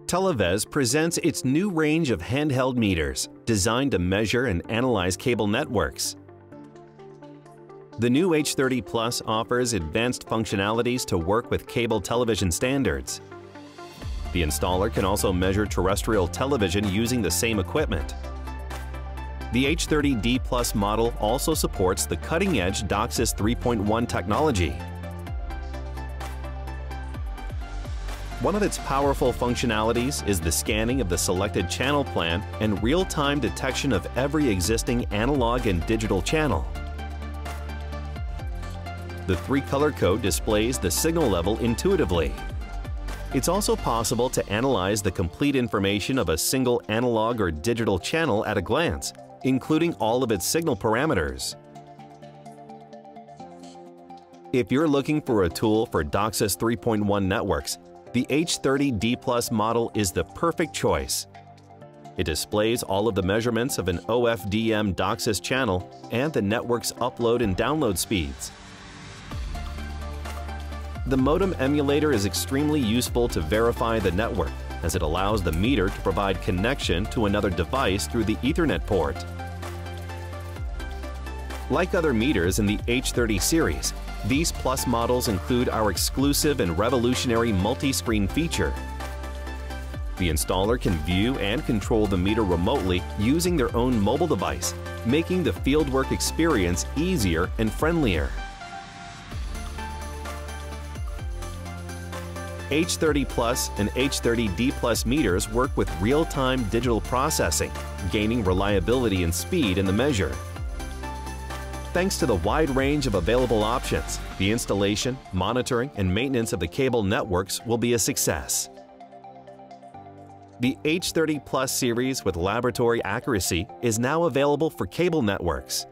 Televez presents its new range of handheld meters designed to measure and analyze cable networks. The new H30 Plus offers advanced functionalities to work with cable television standards. The installer can also measure terrestrial television using the same equipment. The H30D Plus model also supports the cutting-edge DOCSIS 3.1 technology. One of its powerful functionalities is the scanning of the selected channel plan and real-time detection of every existing analog and digital channel. The three-color code displays the signal level intuitively. It's also possible to analyze the complete information of a single analog or digital channel at a glance, including all of its signal parameters. If you're looking for a tool for DOCSIS 3.1 networks, the H30D Plus model is the perfect choice. It displays all of the measurements of an OFDM DOCSIS channel and the network's upload and download speeds. The modem emulator is extremely useful to verify the network, as it allows the meter to provide connection to another device through the Ethernet port. Like other meters in the H30 series, these Plus models include our exclusive and revolutionary multi-screen feature. The installer can view and control the meter remotely using their own mobile device, making the fieldwork experience easier and friendlier. H30 Plus and H30D Plus meters work with real-time digital processing, gaining reliability and speed in the measure. Thanks to the wide range of available options, the installation, monitoring, and maintenance of the cable networks will be a success. The H30 Plus series with laboratory accuracy is now available for cable networks.